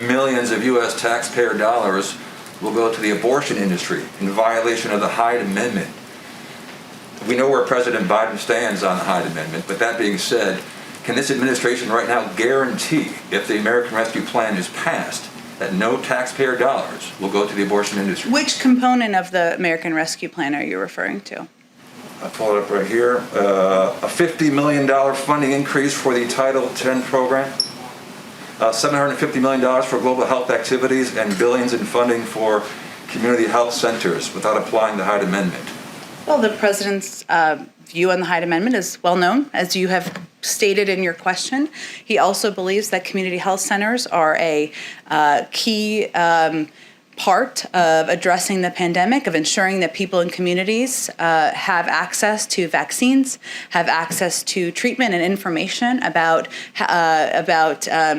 Millions of U.S. taxpayer dollars will go to the abortion industry in violation of the Hyde Amendment. We know where President Biden stands on the Hyde Amendment, but that being said, can this administration right now guarantee, if the American Rescue Plan is passed, that no taxpayer dollars will go to the abortion industry? Which component of the American Rescue Plan are you referring to? I'll pull it up right here. A $50 million funding increase for the Title X program, $750 million for global health activities, and billions in funding for community health centers without applying the Hyde Amendment. Well, the president's view on the Hyde Amendment is well known, as you have stated in your question. He also believes that community health centers are a key part of addressing the pandemic, of ensuring that people in communities have access to vaccines, have access to treatment and information about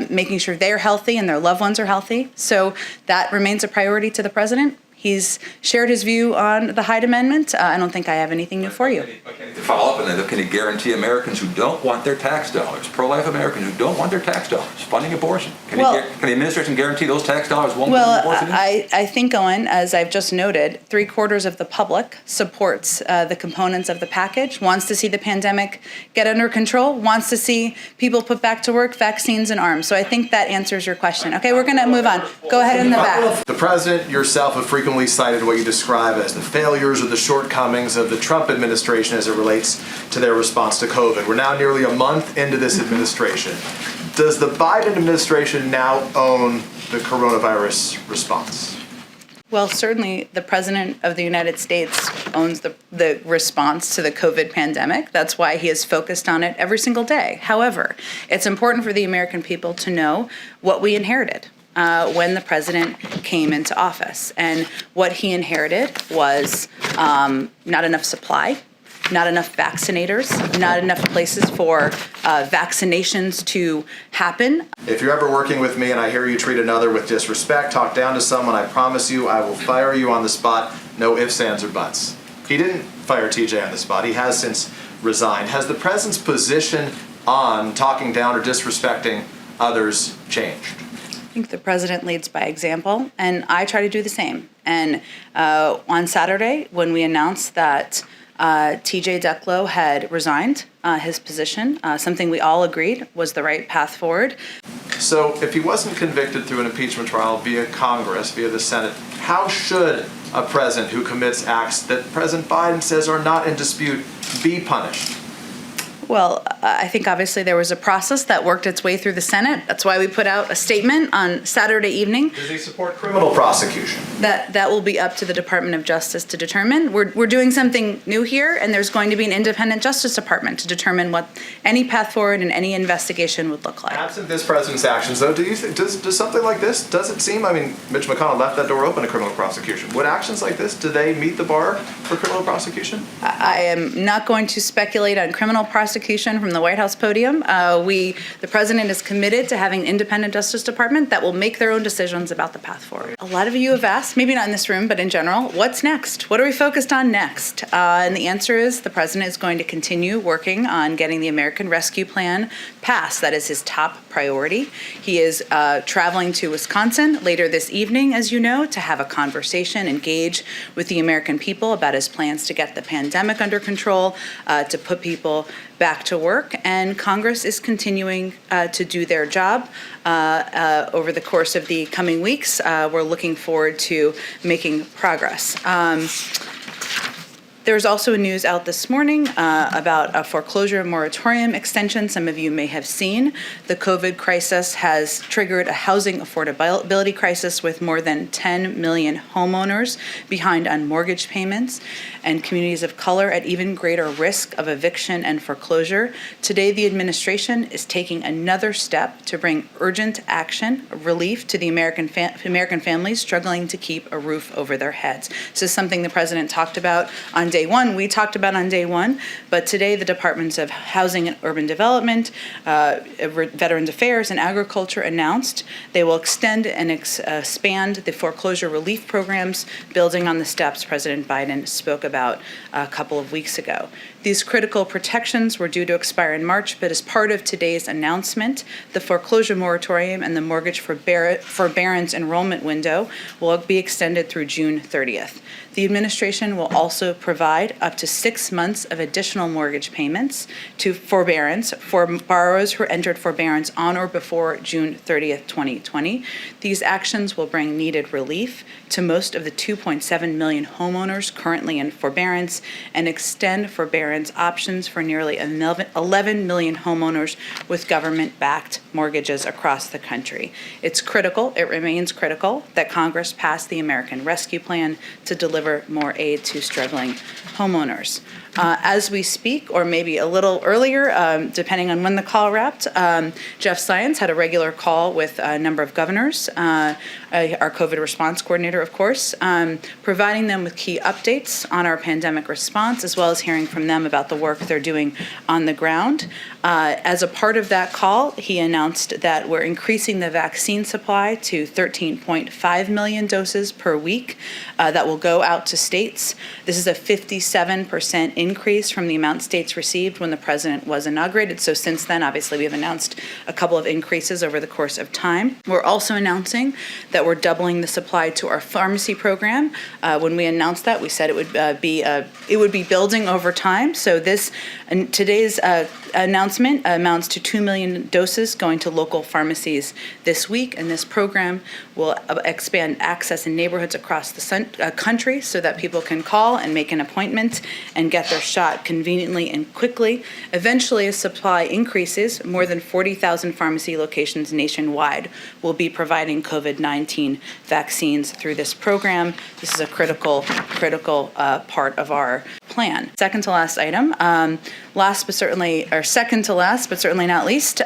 making sure they're healthy and their loved ones are healthy. So that remains a priority to the president. He's shared his view on the Hyde Amendment. I don't think I have anything new for you. To follow up on that, can he guarantee Americans who don't want their tax dollars, pro-life Americans who don't want their tax dollars, funding abortion, can the administration guarantee those tax dollars won't go to abortion? I think, Owen, as I've just noted, 3/4 of the public supports the components of the package, wants to see the pandemic get under control, wants to see people put back to work, vaccines and arms. So I think that answers your question. Okay, we're going to move on. Go ahead in the back. The president yourself have frequently cited what you describe as the failures or the shortcomings of the Trump administration as it relates to their response to COVID. We're now nearly a month into this administration. Does the Biden administration now own the coronavirus response? Well, certainly the President of the United States owns the response to the COVID pandemic. That's why he is focused on it every single day. However, it's important for the American people to know what we inherited when the president came into office. And what he inherited was not enough supply, not enough vaccinators, not enough places for vaccinations to happen. If you're ever working with me and I hear you treat another with disrespect, talk down to someone, I promise you I will fire you on the spot. No ifs, ands, or buts. He didn't fire TJ on the spot. He has since resigned. Has the president's position on talking down or disrespecting others changed? I think the president leads by example, and I try to do the same. And on Saturday, when we announced that TJ Ducklo had resigned his position, something we all agreed was the right path forward. So if he wasn't convicted through an impeachment trial via Congress, via the Senate, how should a president who commits acts that President Biden says are not in dispute be punished? Well, I think obviously there was a process that worked its way through the Senate. That's why we put out a statement on Saturday evening. Does he support criminal prosecution? That will be up to the Department of Justice to determine. We're doing something new here, and there's going to be an independent Justice Department to determine what any path forward and any investigation would look like. Absent this president's actions, though, do you think does something like this, does it seem, I mean, Mitch McConnell left that door open to criminal prosecution. Would actions like this, do they meet the bar for criminal prosecution? I am not going to speculate on criminal prosecution from the White House podium. The president is committed to having an independent Justice Department that will make their own decisions about the path forward. A lot of you have asked, maybe not in this room, but in general, what's next? What are we focused on next? And the answer is the president is going to continue working on getting the American Rescue Plan passed. That is his top priority. He is traveling to Wisconsin later this evening, as you know, to have a conversation, engage with the American people about his plans to get the pandemic under control, to put people back to work, and Congress is continuing to do their job over the course of the coming weeks. We're looking forward to making progress. There's also news out this morning about a foreclosure moratorium extension. Some of you may have seen. The COVID crisis has triggered a housing affordability crisis with more than 10 million homeowners behind on mortgage payments and communities of color at even greater risk of eviction and foreclosure. Today, the administration is taking another step to bring urgent action, relief to the American families struggling to keep a roof over their heads. This is something the president talked about on day one. We talked about on day one, but today the Departments of Housing and Urban Development, Veterans Affairs, and Agriculture announced they will extend and expand the foreclosure relief programs, building on the steps President Biden spoke about a couple of weeks ago. These critical protections were due to expire in March, but as part of today's announcement, the foreclosure moratorium and the mortgage forbearance enrollment window will be extended through June 30th. The administration will also provide up to 6 months of additional mortgage payments to forbearance for borrowers who entered forbearance on or before June 30th, 2020. These actions will bring needed relief to most of the 2.7 million homeowners currently in forbearance and extend forbearance options for nearly 11 million homeowners with government-backed mortgages across the country. It's critical, it remains critical, that Congress pass the American Rescue Plan to deliver more aid to struggling homeowners. As we speak, or maybe a little earlier, depending on when the call wrapped, Jeff Zients had a regular call with a number of governors, our COVID response coordinator, of course, providing them with key updates on our pandemic response, as well as hearing from them about the work they're doing on the ground. As a part of that call, he announced that we're increasing the vaccine supply to 13.5 million doses per week that will go out to states. This is a 57% increase from the amount states received when the president was inaugurated. So since then, obviously, we have announced a couple of increases over the course of time. We're also announcing that we're doubling the supply to our pharmacy program. When we announced that, we said it would be building over time. So today's announcement amounts to 2 million doses going to local pharmacies this week, and this program will expand access in neighborhoods across the country so that people can call and make an appointment and get their shot conveniently and quickly. Eventually, as supply increases, more than 40,000 pharmacy locations nationwide will be providing COVID-19 vaccines through this program. This is a critical part of our plan. Second to last item, second to last, but certainly not least,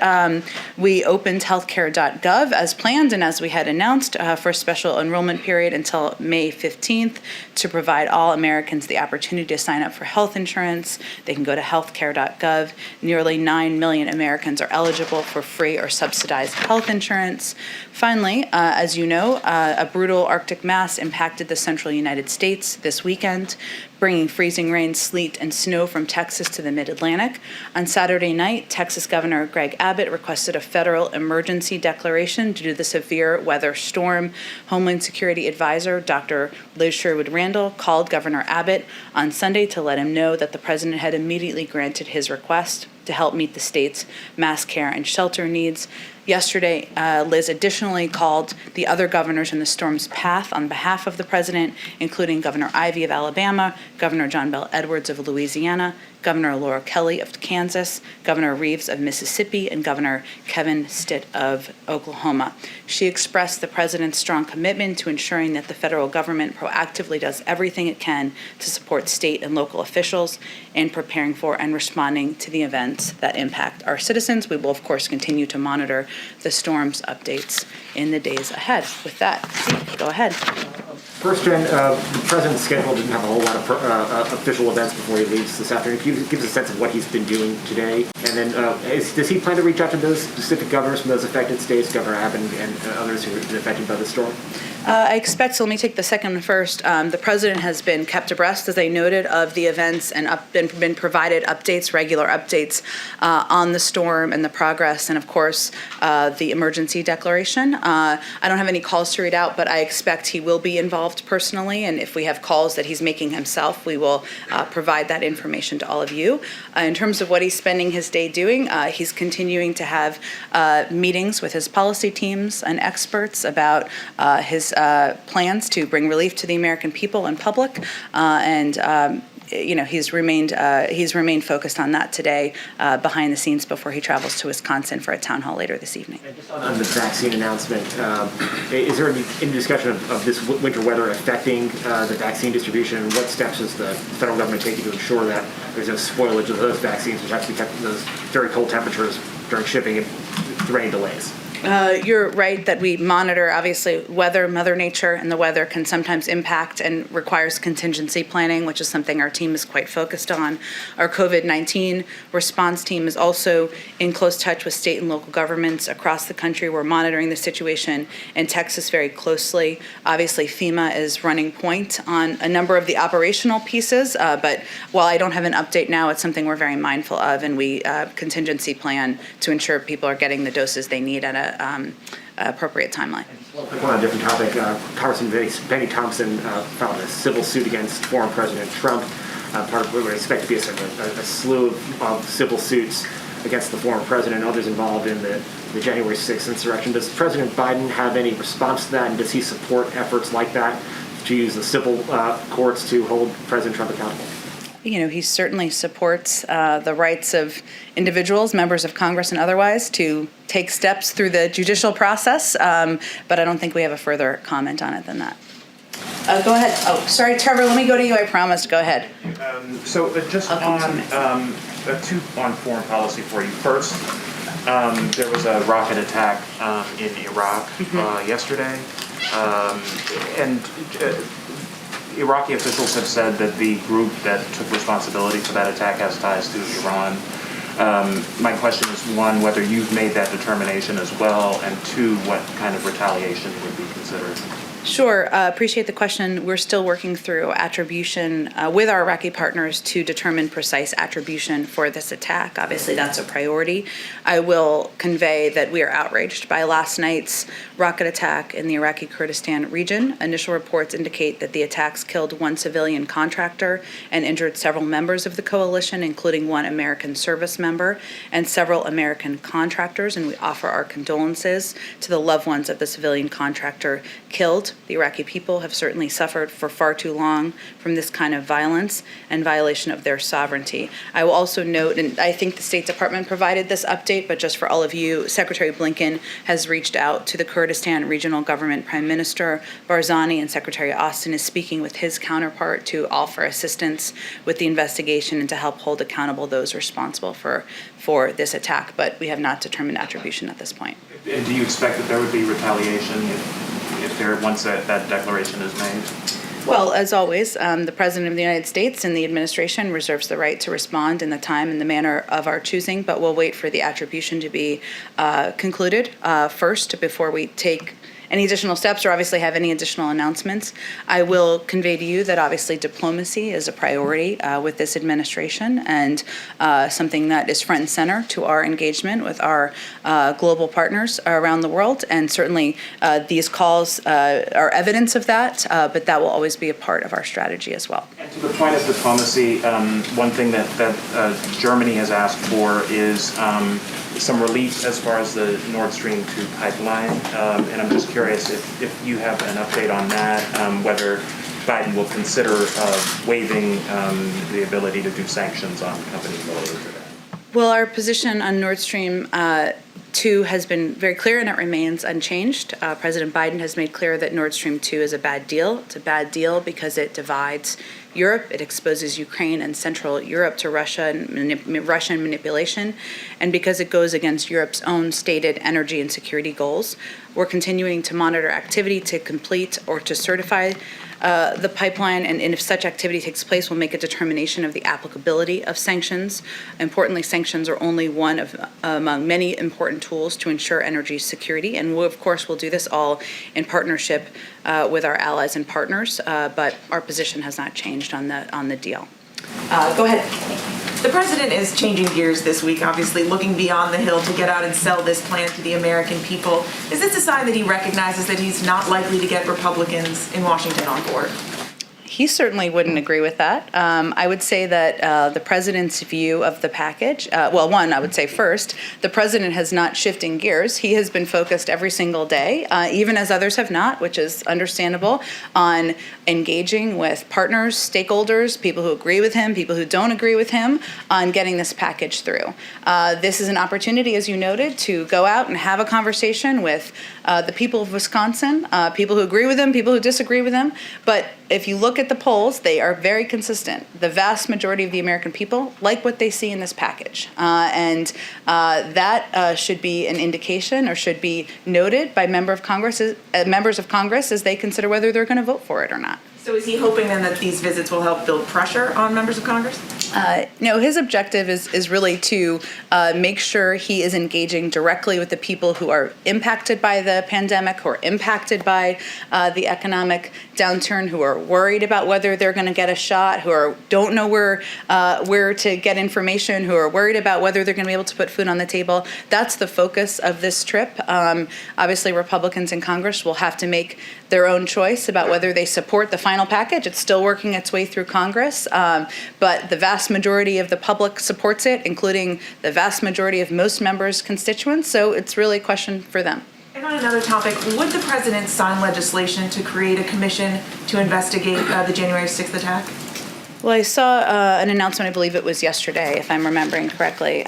we opened healthcare.gov as planned and as we had announced for a special enrollment period until May 15th to provide all Americans the opportunity to sign up for health insurance. They can go to healthcare.gov. Nearly 9 million Americans are eligible for free or subsidized health insurance. Finally, as you know, a brutal Arctic mass impacted the central United States this weekend, bringing freezing rain, sleet, and snow from Texas to the mid-Atlantic. On Saturday night, Texas Governor Greg Abbott requested a federal emergency declaration due to the severe weather storm. Homeland Security Advisor Dr. Liz Sherwood-Randall called Governor Abbott on Sunday to let him know that the president had immediately granted his request to help meet the state's mass care and shelter needs. Yesterday, Liz additionally called the other governors in the storm's path on behalf of the president, including Governor Ivey of Alabama, Governor John Bel Edwards of Louisiana, Governor Laura Kelly of Kansas, Governor Reeves of Mississippi, and Governor Kevin Stitt of Oklahoma. She expressed the president's strong commitment to ensuring that the federal government proactively does everything it can to support state and local officials in preparing for and responding to the events that impact our citizens. We will, of course, continue to monitor the storm's updates in the days ahead. With that, Zeke, go ahead. First, Jen, the president's schedule didn't have a whole lot of official events before he leaves this afternoon. Can you give us a sense of what he's been doing today? And then does he plan to reach out to those specific governors from those affected states, Governor Abbott and others who have been affected by the storm? I expect, so let me take the second one first. The president has been kept abreast, as I noted, of the events and been provided updates, regular updates on the storm and the progress, and of course, the emergency declaration. I don't have any calls to read out, but I expect he will be involved personally, and if we have calls that he's making himself, we will provide that information to all of you. In terms of what he's spending his day doing, he's continuing to have meetings with his policy teams and experts about his plans to bring relief to the American people and public, he's remained focused on that today behind the scenes before he travels to Wisconsin for a town hall later this evening. And just on the vaccine announcement, is there any discussion of this winter weather affecting the vaccine distribution? And what steps is the federal government taking to ensure that there's no spoilage of those vaccines, which have to be kept in those very cold temperatures during shipping and through any delays? You're right that we monitor, obviously, weather, Mother Nature, and the weather can sometimes impact and requires contingency planning, which is something our team is quite focused on. Our COVID-19 response team is also in close touch with state and local governments across the country. We're monitoring the situation in Texas very closely. Obviously, FEMA is running point on a number of the operational pieces, but while I don't have an update now, it's something we're very mindful of, and we contingency plan to ensure people are getting the doses they need at a appropriate timeline. On a different topic, Congressman Benny Thompson filed a civil suit against former President Trump. Part of what we expect to be a slew of civil suits against the former president and others involved in the January 6th insurrection. Does President Biden have any response to that, and does he support efforts like that to use the civil courts to hold President Trump accountable? He certainly supports the rights of individuals, members of Congress and otherwise, to take steps through the judicial process, but I don't think we have a further comment on it than that. Go ahead. Oh, sorry, Trevor, let me go to you. I promised. Go ahead. Just two on foreign policy for you. First, there was a rocket attack in Iraq yesterday, and Iraqi officials have said that the group that took responsibility for that attack has ties to Iran. My question is, one, whether you've made that determination as well, and two, what kind of retaliation would be considered? Sure. Appreciate the question. We're still working through attribution with our Iraqi partners to determine precise attribution for this attack. Obviously, that's a priority. I will convey that we are outraged by last night's rocket attack in the Iraqi Kurdistan region. Initial reports indicate that the attacks killed one civilian contractor and injured several members of the coalition, including one American service member and several American contractors, and we offer our condolences to the loved ones of the civilian contractor killed. The Iraqi people have certainly suffered for far too long from this kind of violence and violation of their sovereignty. I will also note, and I think the State Department provided this update, but just for all of you, Secretary Blinken has reached out to the Kurdistan Regional Government Prime Minister Barzani, and Secretary Austin is speaking with his counterpart to offer assistance with the investigation and to help hold accountable those responsible for this attack, but we have not determined attribution at this point. And do you expect that there would be retaliation once that declaration is made? Well, as always, the President of the United States and the administration reserves the right to respond in the time and the manner of our choosing, but we'll wait for the attribution to be concluded first before we take any additional steps or obviously have any additional announcements. I will convey to you that obviously diplomacy is a priority with this administration and something that is front and center to our engagement with our global partners around the world. And certainly these calls are evidence of that, but that will always be a part of our strategy as well. And to the point of diplomacy, one thing that Germany has asked for is some relief as far as the Nord Stream 2 pipeline, and I'm just curious if you have an update on that, whether Biden will consider waiving the ability to do sanctions on companies related to that. Well, our position on Nord Stream 2 has been very clear, and it remains unchanged. President Biden has made clear that Nord Stream 2 is a bad deal. It's a bad deal because it divides Europe. It exposes Ukraine and Central Europe to Russian manipulation, and because it goes against Europe's own stated energy and security goals. We're continuing to monitor activity to complete or to certify the pipeline, and if such activity takes place, we'll make a determination of the applicability of sanctions. Importantly, sanctions are only one of among many important tools to ensure energy security, and we, of course, will do this all in partnership with our allies and partners, but our position has not changed on the deal. Go ahead. The president is changing gears this week, obviously looking beyond the Hill to get out and sell this plan to the American people. Is this a sign that he recognizes that he's not likely to get Republicans in Washington on board? He certainly wouldn't agree with that. I would say that the president's view of the package, one, I would say first, the president has not shifting gears. He has been focused every single day, even as others have not, which is understandable, on engaging with partners, stakeholders, people who agree with him, people who don't agree with him, on getting this package through. This is an opportunity, as you noted, to go out and have a conversation with the people of Wisconsin, people who agree with him, people who disagree with him. But if you look at at the polls, they are very consistent. The vast majority of the American people like what they see in this package. And that should be an indication or should be noted by members of Congress as they consider whether they're going to vote for it or not. So is he hoping then that these visits will help build pressure on members of Congress? No, his objective is really to make sure he is engaging directly with the people who are impacted by the pandemic, who are impacted by the economic downturn, who are worried about whether they're going to get a shot, who don't know where to get information, who are worried about whether they're going to be able to put food on the table. That's the focus of this trip. Obviously, Republicans in Congress will have to make their own choice about whether they support the final package. It's still working its way through Congress, but the vast majority of the public supports it, including the vast majority of most members' constituents, so it's really a question for them. And on another topic, would the president sign legislation to create a commission to investigate the January 6th attack? Well, I saw an announcement, I believe it was yesterday, if I'm remembering correctly,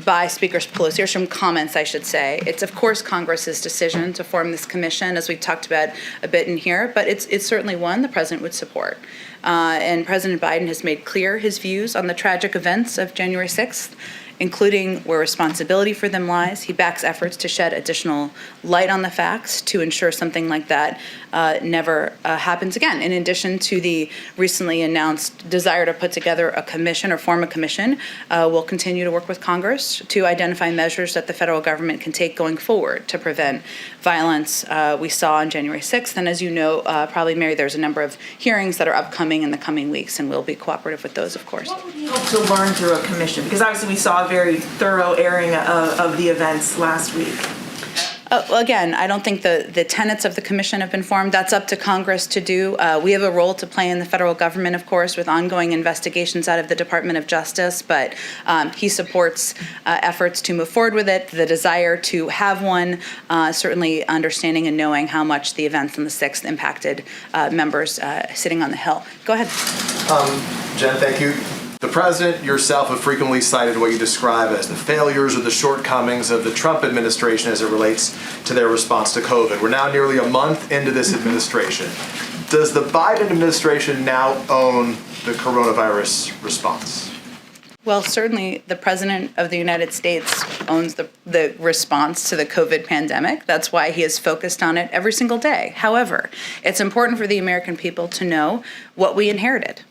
by Speaker Pelosi, or some comments, I should say. It's, of course, Congress's decision to form this commission, as we've talked about a bit in here, but it's certainly one the president would support. And President Biden has made clear his views on the tragic events of January 6th, including where responsibility for them lies. He backs efforts to shed additional light on the facts to ensure something like that never happens again. In addition to the recently announced desire to put together a commission or form a commission, we'll continue to work with Congress to identify measures that the federal government can take going forward to prevent violence we saw on January 6th. And as you know, probably, Mary, there's a number of hearings that are upcoming in the coming weeks, and we'll be cooperative with those, of course. What would he hope to learn through a commission? Because obviously we saw a very thorough airing of the events last week. Well, again, I don't think the tenets of the commission have been formed. That's up to Congress to do. We have a role to play in the federal government, of course, with ongoing investigations out of the Department of Justice, but he supports efforts to move forward with it, the desire to have one, certainly understanding and knowing how much the events on the 6th impacted members sitting on the Hill. Go ahead. Jen, thank you. The president, yourself, have frequently cited what you describe as the failures or the shortcomings of the Trump administration as it relates to their response to COVID. We're now nearly a month into this administration. Does the Biden administration now own the coronavirus response? Well, certainly the President of the United States owns the response to the COVID pandemic. That's why he is focused on it every single day. However, it's important for the American people to know what we inherited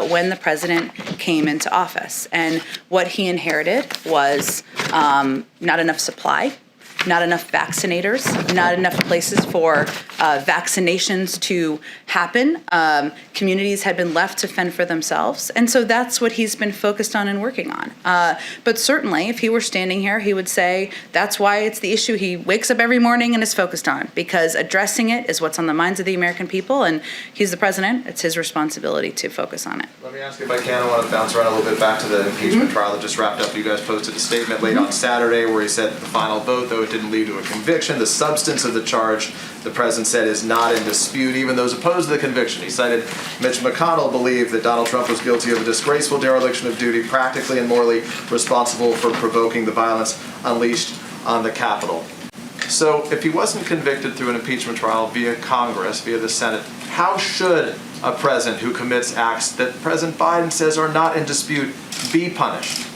when the president came into office. And what he inherited was not enough supply, not enough vaccinators, not enough places for vaccinations to happen. Communities had been left to fend for themselves. And so that's what he's been focused on and working on. But certainly, if he were standing here, he would say that's why it's the issue he wakes up every morning and is focused on, because addressing it is what's on the minds of the American people. And he's the president. It's his responsibility to focus on it. Let me ask you if I can. I want to bounce around a little bit back to the impeachment trial that just wrapped up. You guys posted a statement late on Saturday where he said the final vote, though it didn't lead to a conviction, the substance of the charge, the president said, is not in dispute. Even those opposed to the conviction, he cited Mitch McConnell, believed that Donald Trump was guilty of a disgraceful dereliction of duty, practically and morally responsible for provoking the violence unleashed on the Capitol. So if he wasn't convicted through an impeachment trial via Congress, via the Senate, how should a president who commits acts that President Biden says are not in dispute be punished?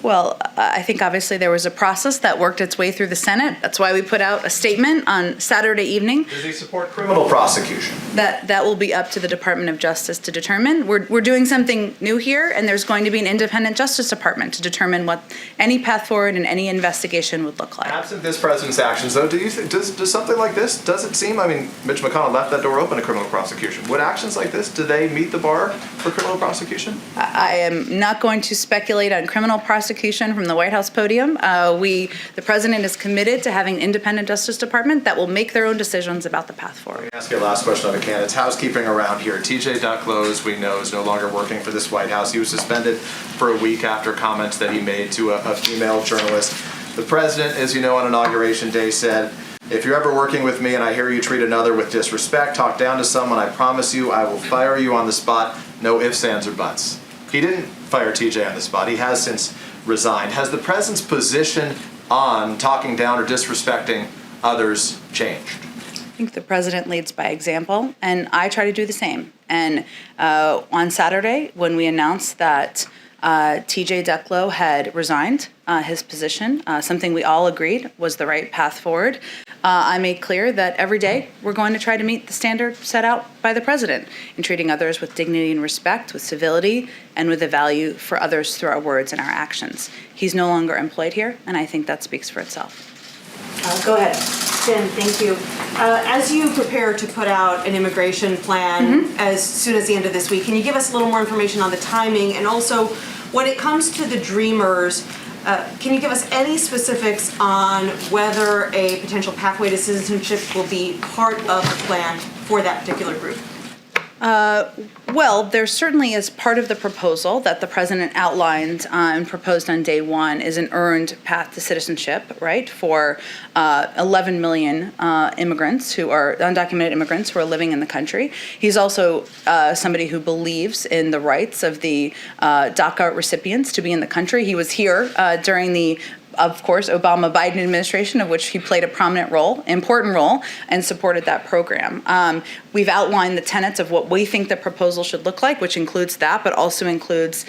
Well, I think obviously there was a process that worked its way through the Senate. That's why we put out a statement on Saturday evening. Does he support criminal prosecution? That will be up to the Department of Justice to determine. We're doing something new here, and there's going to be an independent Justice Department to determine what any path forward and any investigation would look like. Absent this president's actions, though, do you think does something like this, does it seem, I mean, Mitch McConnell left that door open to criminal prosecution. Would actions like this, do they meet the bar for criminal prosecution? I am not going to speculate on criminal prosecution from the White House podium. The president is committed to having an independent Justice Department that will make their own decisions about the path forward. Let me ask you a last question on the candidates. Housekeeping around here. TJ Ducklow, as we know, is no longer working for this White House. He was suspended for a week after comments that he made to a female journalist. The president, as you know, on Inauguration Day said, "If you're ever working with me and I hear you treat another with disrespect, talk down to someone, I promise you I will fire you on the spot. No ifs, ands, or buts." He didn't fire TJ on the spot. He has since resigned. Has the president's position on talking down or disrespecting others changed? think the president leads by example, and I try to do the same. And on Saturday, when we announced that TJ Ducklow had resigned his position, something we all agreed was the right path forward, I made clear that every day we're going to try to meet the standard set out by the president in treating others with dignity and respect, with civility, and with a value for others through our words and our actions. He's no longer employed here, and I think that speaks for itself. Go ahead. Jen, thank you. As you prepare to put out an immigration plan as soon as the end of this week, can you give us a little more information on the timing? And also, when it comes to the Dreamers, can you give us any specifics on whether a potential pathway to citizenship will be part of the plan for that particular group? Well, there certainly is part of the proposal that the president outlined and proposed on day one is an earned path to citizenship, right, for 11 million immigrants who are undocumented immigrants who are living in the country. He's also somebody who believes in the rights of the DACA recipients to be in the country. He was here during the of course, Obama-Biden administration, of which he played a prominent role, important role, and supported that program. We've outlined the tenets of what we think the proposal should look like, which includes that, but also includes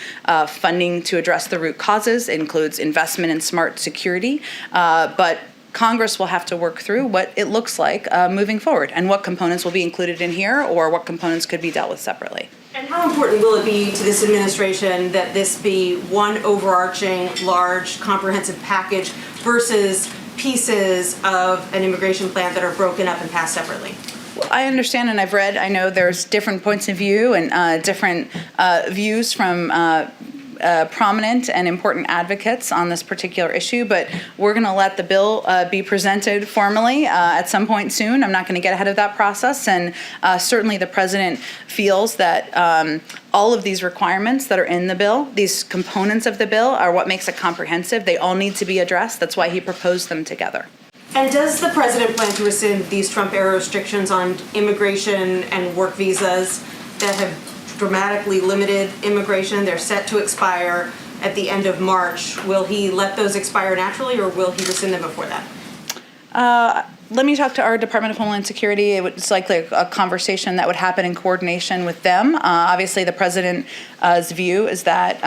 funding to address the root causes, includes investment in smart security, but Congress will have to work through what it looks like moving forward and what components will be included in here or what components could be dealt with separately. And how important will it be to this administration that this be one overarching, large, comprehensive package versus pieces of an immigration plan that are broken up and passed separately? Well, I understand and I've read, I know there's different points of view and different views from prominent and important advocates on this particular issue, but we're going to let the bill be presented formally at some point soon. I'm not going to get ahead of that process, and certainly the president feels that all of these requirements that are in the bill, these components of the bill, are what makes it comprehensive. They all need to be addressed. That's why he proposed them together. And does the president plan to rescind these Trump-era restrictions on immigration and work visas that have dramatically limited immigration? They're set to expire at the end of March. Will he let those expire naturally, or will he rescind them before that? Let me talk to our Department of Homeland Security. It's likely a conversation that would happen in coordination with them. Obviously, the president's view is that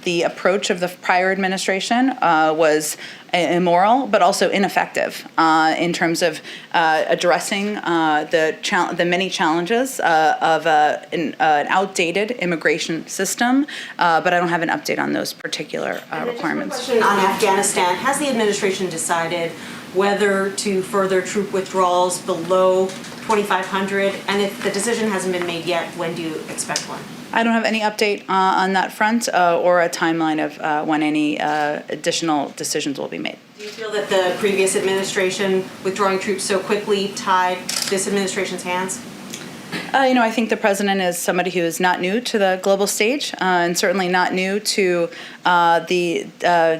the approach of the prior administration was immoral, but also ineffective in terms of addressing the many challenges of an outdated immigration system. But I don't have an update on those particular requirements. Just a question on Afghanistan. Has the administration decided whether to further troop withdrawals below 2,500? And if the decision hasn't been made yet, when do you expect one? I don't have any update on that front or a timeline of when any additional decisions will be made. Do you feel that the previous administration withdrawing troops so quickly tied this administration's hands? I think the president is somebody who is not new to the global stage and certainly not new to the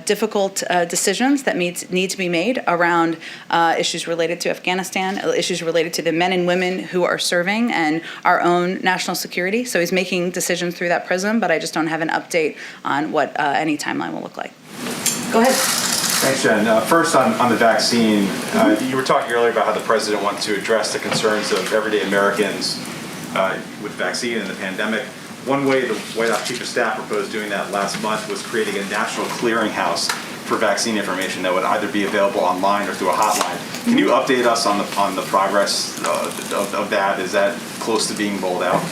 difficult decisions that need to be made around issues related to Afghanistan, issues related to the men and women who are serving and our own national security. So he's making decisions through that prism, but I just don't have an update on what any timeline will look like. Go ahead. Thanks, Jen. First, on the vaccine, you were talking earlier about how the president wants to address the concerns of everyday Americans with vaccine and the pandemic. One way the White House Chief of Staff proposed doing that last month was creating a national clearinghouse for vaccine information that would either be available online or through a hotline. Can you update us on the progress of that? Is that close to being rolled out?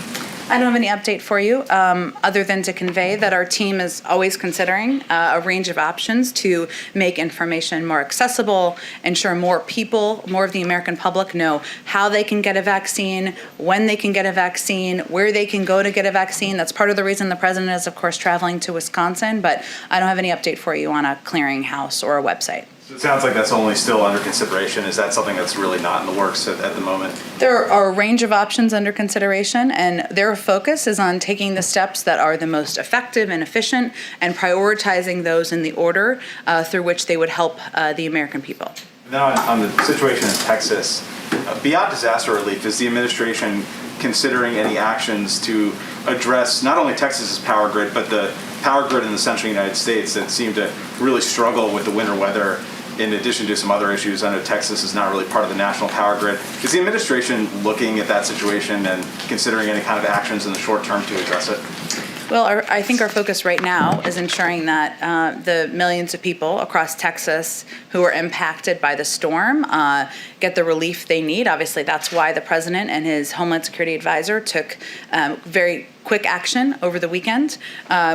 I don't have any update for you other than to convey that our team is always considering a range of options to make information more accessible, ensure more people, more of the American public know how they can get a vaccine, when they can get a vaccine, where they can go to get a vaccine. That's part of the reason the president is, of course, traveling to Wisconsin, but I don't have any update for you on a clearinghouse or a website. It sounds like that's only still under consideration. Is that something that's really not in the works at the moment? There are a range of options under consideration, and their focus is on taking the steps that are the most effective and efficient and prioritizing those in the order through which they would help the American people. Now, on the situation in Texas, beyond disaster relief, is the administration considering any actions to address not only Texas's power grid, but the power grid in the central United States that seem to really struggle with the winter weather in addition to some other issues. I know Texas is not really part of the national power grid. Is the administration looking at that situation and considering any kind of actions in the short term to address it? Well, I think our focus right now is ensuring that the millions of people across Texas who are impacted by the storm get the relief they need. Obviously, that's why the president and his Homeland Security advisor took very quick action over the weekend.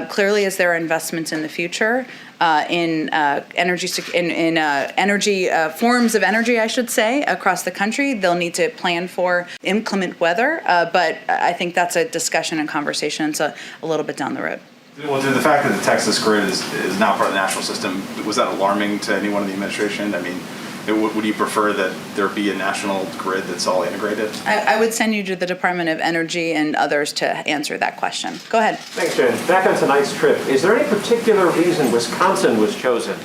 Clearly, as there are investments in the future in energy forms of energy, I should say, across the country, they'll need to plan for inclement weather. But I think that's a discussion and conversation. It's a little bit down the road. Well, the fact that the Texas grid is not part of the national system, was that alarming to anyone in the administration? I mean, would you prefer that there be a national grid that's all integrated? I would send you to the Department of Energy and others to answer that question. Go ahead. Thanks, Jen. Back on tonight's trip, is there any particular reason Wisconsin was chosen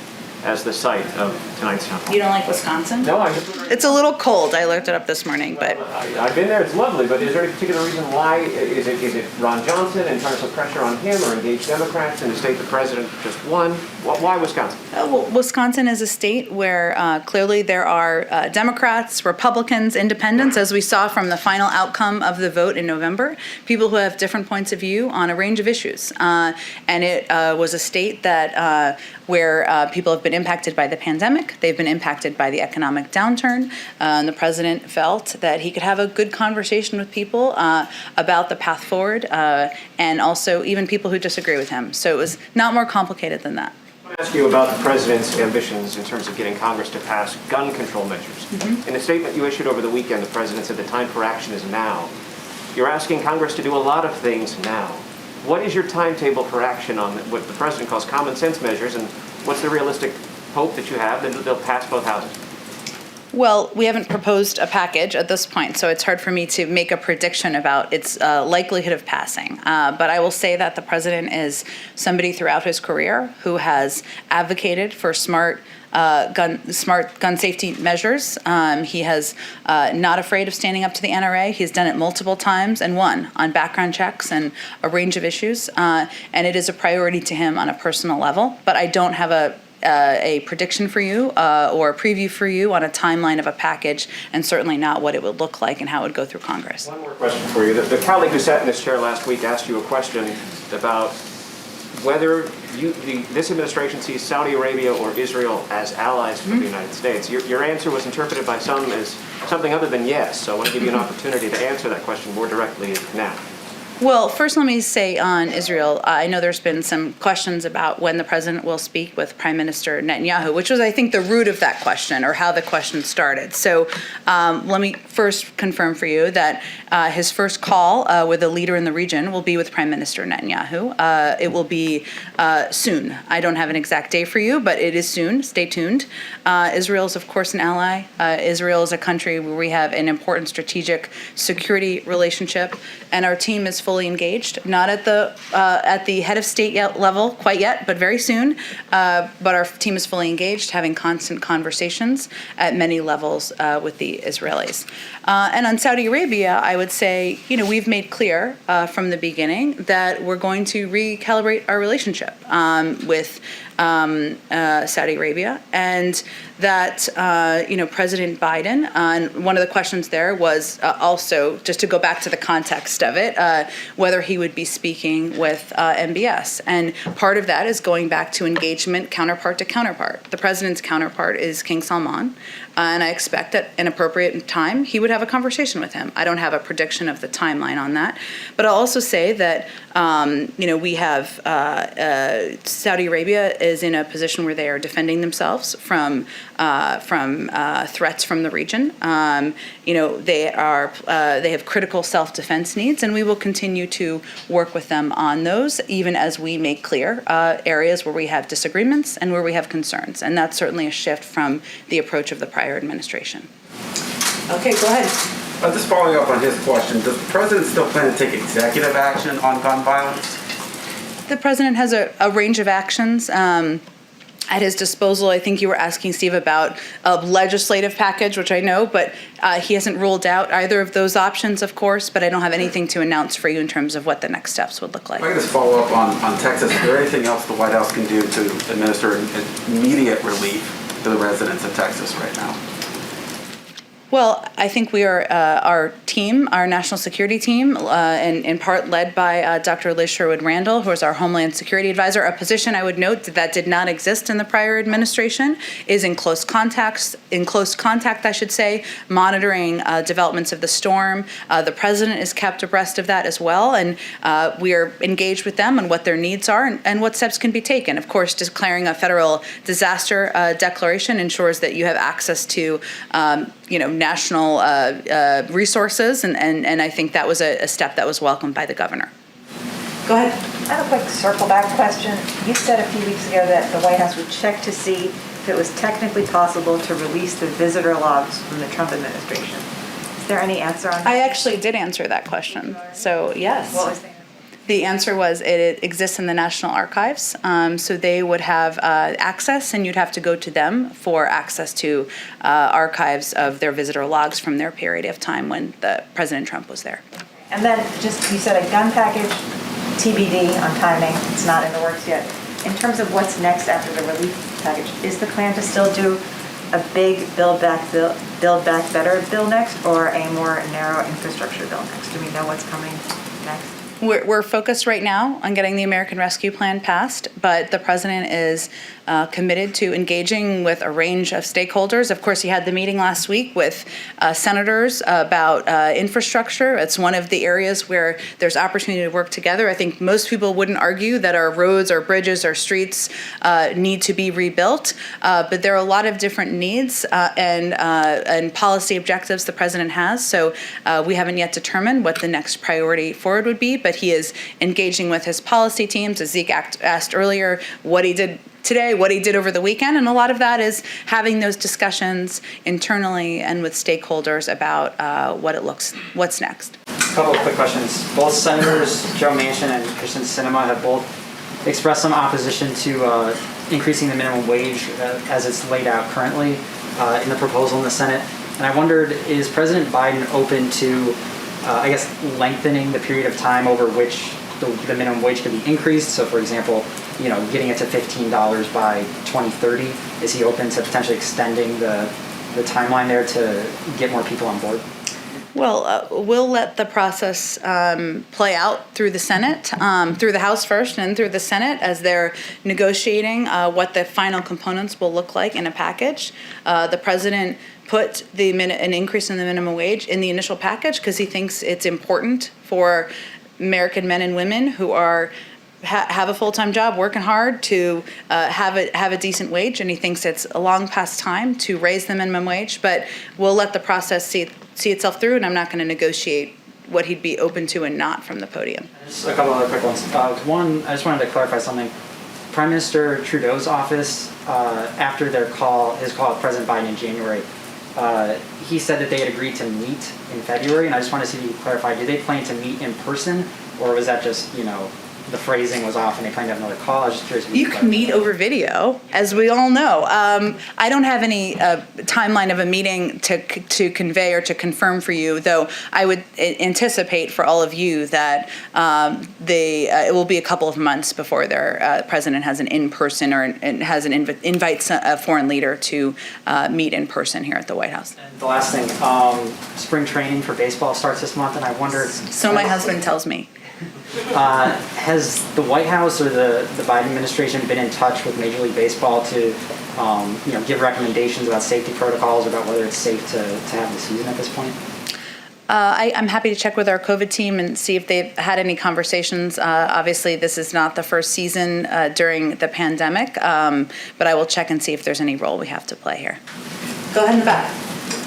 as the site of tonight's town hall? You don't like Wisconsin? No, It's a little cold. I looked it up this morning, but I've been there. It's lovely, but is there any particular reason why? Is it Ron Johnson and trying to put pressure on him, or engage Democrats in the state the president just won? Why Wisconsin? well, Wisconsin is a state where clearly there are Democrats, Republicans, independents, as we saw from the final outcome of the vote in November, people who have different points of view on a range of issues. And it was a state that where people have been impacted by the pandemic, they've been impacted by the economic downturn, and the president felt that he could have a good conversation with people about the path forward, and also even people who disagree with him. So it was not more complicated than that. I want to ask you about the president's ambitions in terms of getting Congress to pass gun control measures. In a statement you issued over the weekend, the president said the time for action is now. You're asking Congress to do a lot of things now. What is your timetable for action on what the president calls common sense measures, and what's the realistic hope that you have that they'll pass both houses? Well, we haven't proposed a package at this point, so it's hard for me to make a prediction about its likelihood of passing. But I will say that the president is somebody throughout his career who has advocated for smart gun safety measures. He has not afraid of standing up to the NRA. He's done it multiple times and won on background checks and a range of issues. And it is a priority to him on a personal level. But I don't have a prediction for you or a preview for you on a timeline of a package, and certainly not what it would look like and how it would go through Congress. One more question for you. The colleague who sat in this chair last week asked you a question about whether this administration sees Saudi Arabia or Israel as allies for the United States. Your answer was interpreted by some as something other than yes, so I want to give you an opportunity to answer that question more directly now. Well, first let me say on Israel, I know there's been some questions about when the president will speak with Prime Minister Netanyahu, which was, I think, the root of that question, or how the question started. So let me first confirm for you that his first call with a leader in the region will be with Prime Minister Netanyahu. It will be soon. I don't have an exact day for you, but it is soon. Stay tuned. Israel is, of course, an ally. Israel is a country where we have an important strategic security relationship, and our team is fully engaged, not at the head of state level quite yet, but very soon. But our team is fully engaged, having constant conversations at many levels with the Israelis. And on Saudi Arabia, I would say, we've made clear from the beginning that we're going to recalibrate our relationship with Saudi Arabia, and that President Biden, and one of the questions there was also, just to go back to the context of it, whether he would be speaking with MBS. And part of that is going back to engagement counterpart to counterpart. The president's counterpart is King Salman, and I expect at an appropriate time he would have a conversation with him. I don't have a prediction of the timeline on that, but I'll also say that we have Saudi Arabia is in a position where they are defending themselves from threats from the region. They have critical self-defense needs, and we will continue to work with them on those, even as we make clear areas where we have disagreements and where we have concerns. And that's certainly a shift from the approach of the prior administration. Okay, go ahead. Just following up on his question, does the president still plan to take executive action on gun violence? The president has a range of actions at his disposal. I think you were asking, Steve, about a legislative package, which I know, but he hasn't ruled out either of those options, of course, but I don't have anything to announce for you in terms of what the next steps would look like. If I could just follow up on Texas, is there anything else the White House can do to administer immediate relief the residents of Texas right now? Well, I think we are, our team, our national security team, in part led by Dr. Liz Sherwood-Randall, who is our Homeland Security Advisor, a position I would note that did not exist in the prior administration, is in close contact, I should say, monitoring developments of the storm. The president is kept abreast of that as well, and we are engaged with them on what their needs are and what steps can be taken. Of course, declaring a federal disaster declaration ensures that you have access to national resources, and I think that was a step that was welcomed by the governor. Go ahead. I have a quick circle back question. You said a few weeks ago that the White House would check to see if it was technically possible to release the visitor logs from the Trump administration. Is there any answer on that? I actually did answer that question, so yes. What was the answer? The answer was it exists in the National Archives, so they would have access, and you'd have to go to them for access to archives of their visitor logs from their period of time when President Trump was there. And then just, you said a gun package, TBD on timing, it's not in the works yet. In terms of what's next after the relief package, is the plan to still do a big Build Back Better bill next, or a more narrow infrastructure bill next? Do we know what's coming next? We're focused right now on getting the American Rescue Plan passed, but the president is committed to engaging with a range of stakeholders. Of course, he had the meeting last week with senators about infrastructure. It's one of the areas where there's opportunity to work together. I think most people wouldn't argue that our roads, our bridges, our streets need to be rebuilt, but there are a lot of different needs and policy objectives the president has. So we haven't yet determined what the next priority forward would be, but he is engaging with his policy teams, as Zeke asked earlier, what he did today, what he did over the weekend, and a lot of that is having those discussions internally and with stakeholders about what's next. A couple of quick questions. Both Senators Joe Manchin and Kristen Sinema have both expressed some opposition to increasing the minimum wage as it's laid out currently in the proposal in the Senate. And I wondered, is President Biden open to, lengthening the period of time over which the minimum wage could be increased? So, for example, getting it to $15 by 2030. Is he open to potentially extending the timeline there to get more people on board? Well, we'll let the process play out through the Senate, through the House first and through the Senate as they're negotiating what the final components will look like in a package. The president put an increase in the minimum wage in the initial package because he thinks it's important for American men and women who have a full-time job, working hard, to have a decent wage, and he thinks it's a long past time to raise the minimum wage. But we'll let the process see itself through, and I'm not going to negotiate what he'd be open to and not from the podium. Just a couple other quick ones. One, I just wanted to clarify something. Prime Minister Trudeau's office, after his call with President Biden in January, he said that they had agreed to meet in February, and I just wanted to see if you could clarify, did they plan to meet in person, or was that just, the phrasing was off and they planned to have another call? I was just curious. You can meet over video, as we all know. I don't have any timeline of a meeting to convey or to confirm for you, though I would anticipate for all of you that it will be a couple of months before their president has an in-person or invites a foreign leader to meet in person here at the White House. And the last thing, spring training for baseball starts this month, and I wondered. So my husband tells me. Has the White House or the Biden administration been in touch with Major League Baseball to give recommendations about safety protocols, about whether it's safe to have the season at this point? I'm happy to check with our COVID team and see if they've had any conversations. Obviously, this is not the first season during the pandemic, but I will check and see if there's any role we have to play here. Go ahead in the back.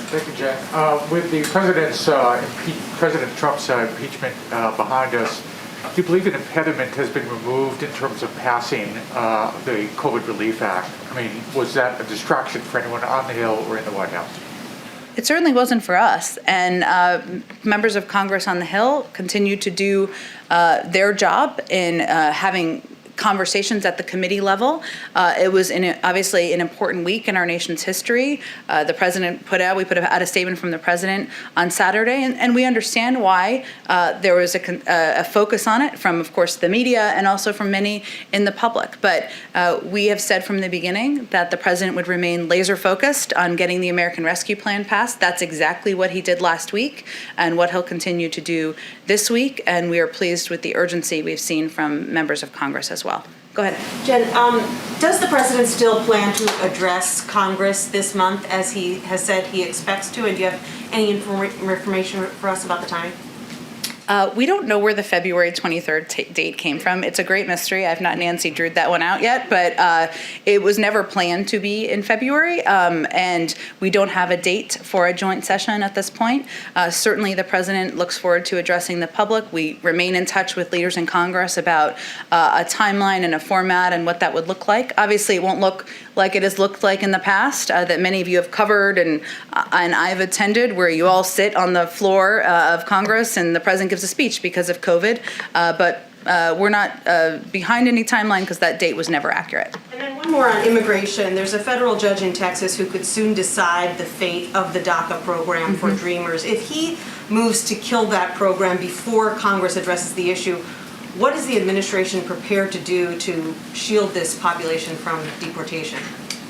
Thank you, Jen. With the President Trump's impeachment behind us, do you believe an impediment has been removed in terms of passing the COVID Relief Act? I mean, was that a distraction for anyone on the Hill or in the White House? It certainly wasn't for us, and members of Congress on the Hill continue to do their job in having conversations at the committee level. It was obviously an important week in our nation's history. The president we put out a statement from the president on Saturday, and we understand why there was a focus on it from, of course, the media and also from many in the public. But we have said from the beginning that the president would remain laser focused on getting the American Rescue Plan passed. That's exactly what he did last week and what he'll continue to do this week. And we are pleased with the urgency we've seen from members of Congress as well. Go ahead. Jen, does the president still plan to address Congress this month as he has said he expects to? And do you have any information for us about the timing? We don't know where the February 23rd date came from. It's a great mystery. I've not Nancy Drew'd that one out yet, but it was never planned to be in February, and we don't have a date for a joint session at this point. Certainly, the president looks forward to addressing the public. We remain in touch with leaders in Congress about a timeline and a format and what that would look like. Obviously, it won't look like it has looked like in the past that many of you have covered and I've attended, where you all sit on the floor of Congress and the president gives a speech because of COVID, but we're not behind any timeline because that date was never accurate. And then one more on immigration. There's a federal judge in Texas who could soon decide the fate of the DACA program for Dreamers. If he moves to kill that program before Congress addresses the issue, what is the administration prepared to do to shield this population from deportation?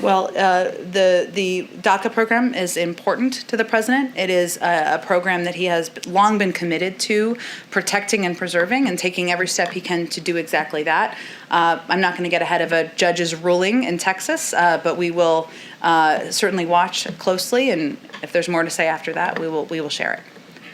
Well, the DACA program is important to the president. It is a program that he has long been committed to protecting and preserving and taking every step he can to do exactly that. I'm not going to get ahead of a judge's ruling in Texas, but we will certainly watch closely, and if there's more to say after that, we will share it.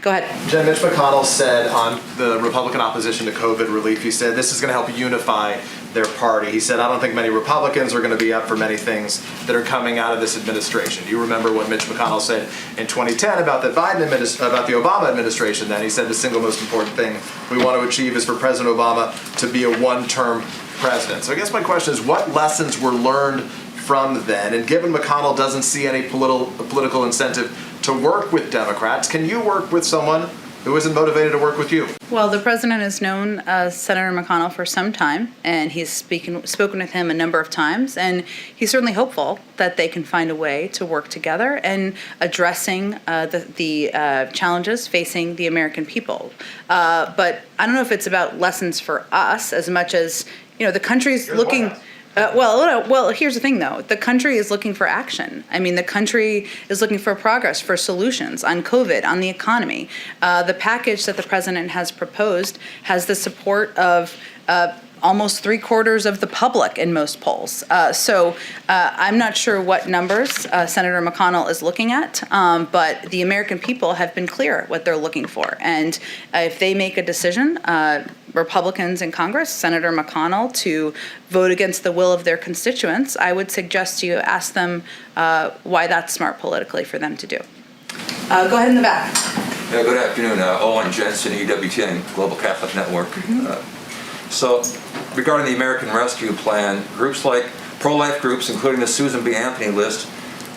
Go ahead. Jen, Mitch McConnell said on the Republican opposition to COVID relief, he said this is going to help unify their party. He said, I don't think many Republicans are going to be up for many things that are coming out of this administration. You remember what Mitch McConnell said in 2010 about the Obama administration then. He said the single most important thing we want to achieve is for President Obama to be a one-term president. So I guess my question is, what lessons were learned from then? And given McConnell doesn't see any political incentive to work with Democrats, can you work with someone who isn't motivated to work with you? Well, the president has known Senator McConnell for some time, and he's spoken with him a number of times, and he's certainly hopeful that they can find a way to work together and addressing the challenges facing the American people. But I don't know if it's about lessons for us as much as, the country's looking. Well, here's the thing, though. The country is looking for action. I mean, the country is looking for progress, for solutions on COVID, on the economy. The package that the president has proposed has the support of almost 3/4 of the public in most polls. So I'm not sure what numbers Senator McConnell is looking at, but the American people have been clear what they're looking for. And if they make a decision, Republicans in Congress, Senator McConnell, to vote against the will of their constituents, I would suggest you ask them why that's smart politically for them to do. Go ahead in the back. Yeah, good afternoon. Owen Jensen, EWTN, Global Catholic Network. So, regarding the American Rescue Plan, groups like pro-life groups, including the Susan B. Anthony list,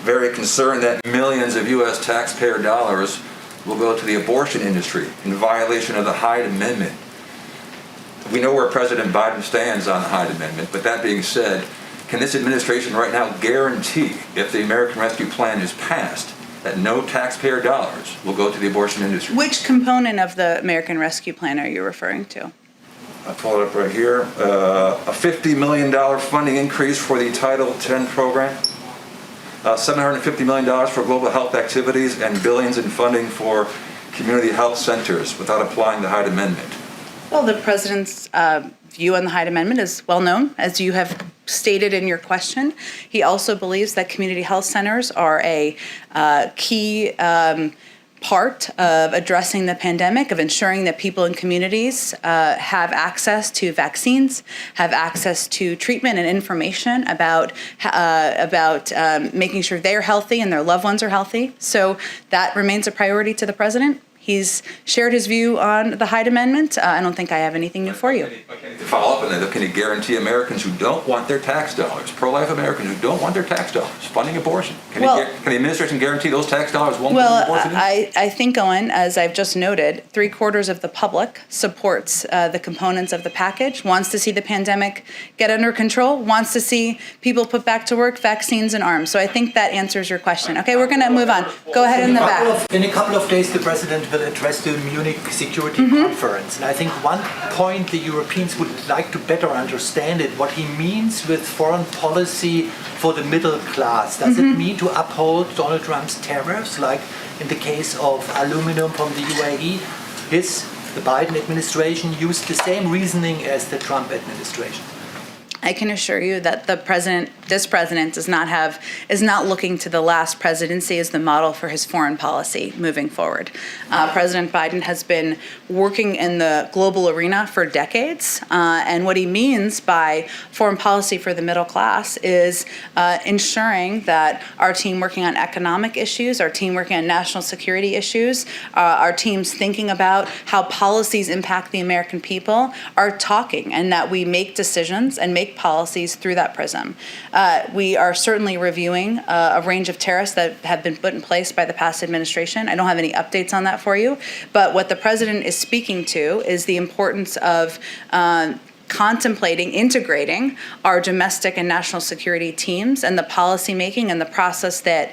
very concerned that millions of U.S. taxpayer dollars will go to the abortion industry in violation of the Hyde Amendment. We know where President Biden stands on the Hyde Amendment, but that being said, can this administration right now guarantee, if the American Rescue Plan is passed, that no taxpayer dollars will go to the abortion industry? Which component of the American Rescue Plan are you referring to? I'll pull it up right here. A $50 million funding increase for the Title X program, $750 million for global health activities, and billions in funding for community health centers without applying the Hyde Amendment. Well, the president's view on the Hyde Amendment is well known, as you have stated in your question. He also believes that community health centers are a key part of addressing the pandemic, of ensuring that people in communities have access to vaccines, have access to treatment and information about making sure they're healthy and their loved ones are healthy. So that remains a priority to the president. He's shared his view on the Hyde Amendment. I don't think I have anything new for you. Okay, to follow up on that, can he guarantee Americans who don't want their tax dollars, pro-life Americans who don't want their tax dollars, funding abortion? Can the administration guarantee those tax dollars won't fund abortion? I think, Owen, as I've just noted, 3/4 of the public supports the components of the package, wants to see the pandemic get under control, wants to see people put back to work, vaccines and arms. So I think that answers your question. Okay, we're going to move on. Go ahead in the back. In a couple of days, the president will address the Munich Security Conference. And I think one point the Europeans would like to better understand it, what he means with foreign policy for the middle class. Does it mean to uphold Donald Trump's tariffs, like in the case of aluminum from the UAE? The Biden administration used the same reasoning as the Trump administration. I can assure you that this president is not looking to the last presidency as the model for his foreign policy moving forward. President Biden has been working in the global arena for decades, and what he means by foreign policy for the middle class is ensuring that our team working on economic issues, our team working on national security issues, our teams thinking about how policies impact the American people are talking, and that we make decisions and make policies through that prism. We are certainly reviewing a range of tariffs that have been put in place by the past administration. I don't have any updates on that for you, but what the president is speaking to is the importance of contemplating integrating our domestic and national security teams and the policy making and the process that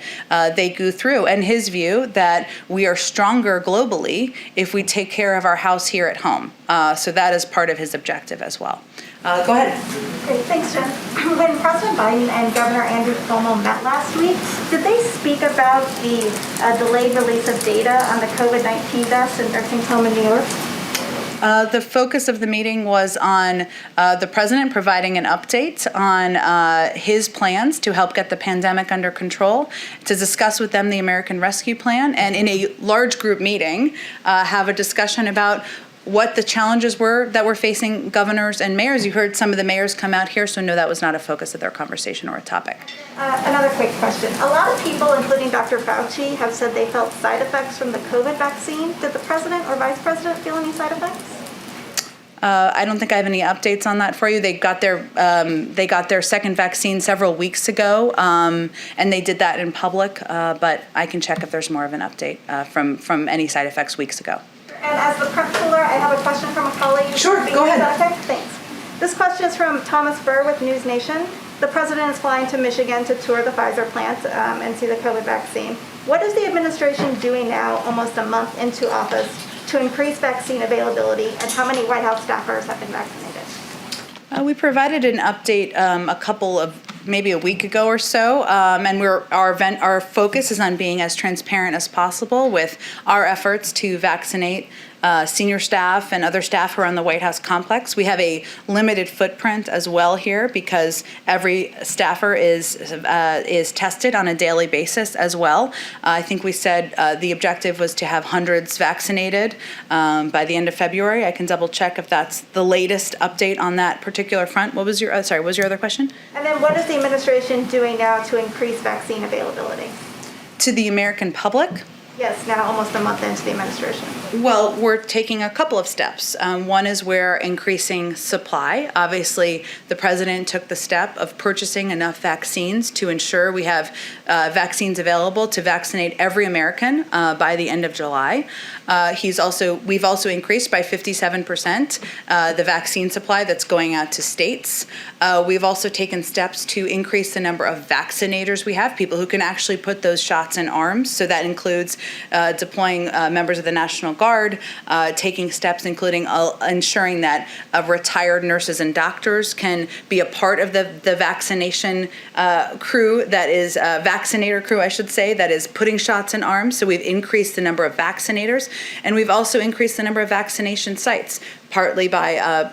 they go through, and his view that we are stronger globally if we take care of our house here at home. So that is part of his objective as well. Go ahead. Great, thanks, Jen. When President Biden and Governor Andrew Cuomo met last week, did they speak about the delayed release of data on the COVID-19 deaths in nursing home in New York? The focus of the meeting was on the president providing an update on his plans to help get the pandemic under control, to discuss with them the American Rescue Plan, and in a large group meeting, have a discussion about what the challenges were that were facing governors and mayors. You heard some of the mayors come out here, so no, that was not a focus of their conversation or a topic. Another quick question. A lot of people, including Dr. Fauci, have said they felt side effects from the COVID vaccine. Did the president or vice president feel any side effects? I don't think I have any updates on that for you. They got their second vaccine several weeks ago, and they did that in public. But I can check if there's more of an update from any side effects weeks ago. And as the prep cooler, I have a question from a colleague. Sure, go ahead. Okay, thanks. This question is from Thomas Burr with News Nation. The president is flying to Michigan to tour the Pfizer plant and see the COVID vaccine. What is the administration doing now, almost a month into office, to increase vaccine availability, and how many White House staffers have been vaccinated? We provided an update maybe a week ago or so, and our focus is on being as transparent as possible with our efforts to vaccinate senior staff and other staff who are on the White House complex. We have a limited footprint as well here because every staffer is tested on a daily basis as well. I think we said the objective was to have hundreds vaccinated by the end of February. I can double check if that's the latest update on that particular front. What was your other question? And then what is the administration doing now to increase vaccine availability? To the American public? Yes, now almost a month into the administration. Well, we're taking a couple of steps. One is we're increasing supply. Obviously, the president took the step of purchasing enough vaccines to ensure we have vaccines available to vaccinate every American by the end of July. We've also increased by 57% the vaccine supply that's going out to states. We've also taken steps to increase the number of vaccinators we have, people who can actually put those shots in arms. So that includes deploying members of the National Guard, taking steps including ensuring that retired nurses and doctors can be a part of the vaccination crew, that is vaccinator crew, I should say, that is putting shots in arms. So we've increased the number of vaccinators, and we've also increased the number of vaccination sites. partly by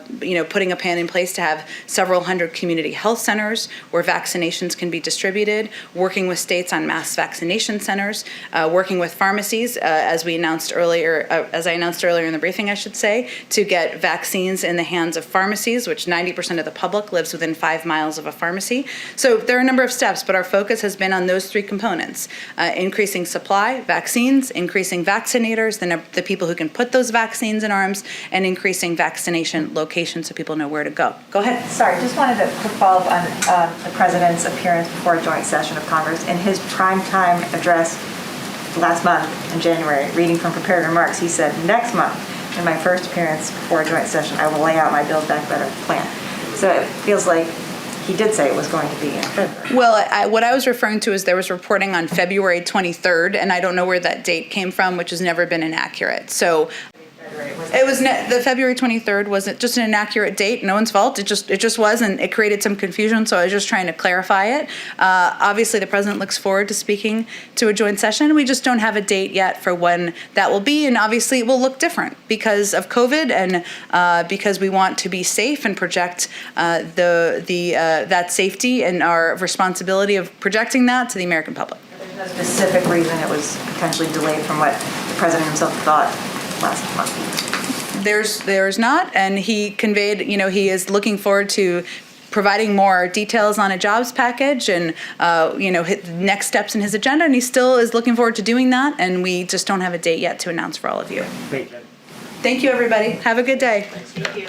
putting a plan in place to have several hundred community health centers where vaccinations can be distributed, working with states on mass vaccination centers, working with pharmacies, as I announced earlier in the briefing, I should say, to get vaccines in the hands of pharmacies, which 90% of the public lives within 5 miles of a pharmacy. So there are a number of steps, but our focus has been on those three components: increasing supply, vaccines, increasing vaccinators, the people who can put those vaccines in arms, and increasing vaccination locations so people know where to go. Go ahead. Sorry, just wanted to quick follow up on the President's appearance before a joint session of Congress. In his primetime address last month in January, reading from prepared remarks, he said, "Next month, in my first appearance before a joint session, I will lay out my Build Back Better plan." So it feels like he did say it was going to be in February. Well, what I was referring to is there was reporting on February 23rd, and I don't know where that date came from, which has never been inaccurate. So it was the February 23rd wasn't just an inaccurate date. No one's fault. It just was, and it created some confusion. So I was just trying to clarify it. Obviously, the president looks forward to speaking to a joint session. We just don't have a date yet for when that will be, and obviously it will look different because of COVID and because we want to be safe and project that safety and our responsibility of projecting that to the American public. There's no specific reason it was potentially delayed from what the president himself thought last month. There's not, and he conveyed, he is looking forward to providing more details on a jobs package and, next steps in his agenda, and he still is looking forward to doing that, and we just don't have a date yet to announce for all of you. Thank you. Thank you, everybody. Have a good day. Thank you.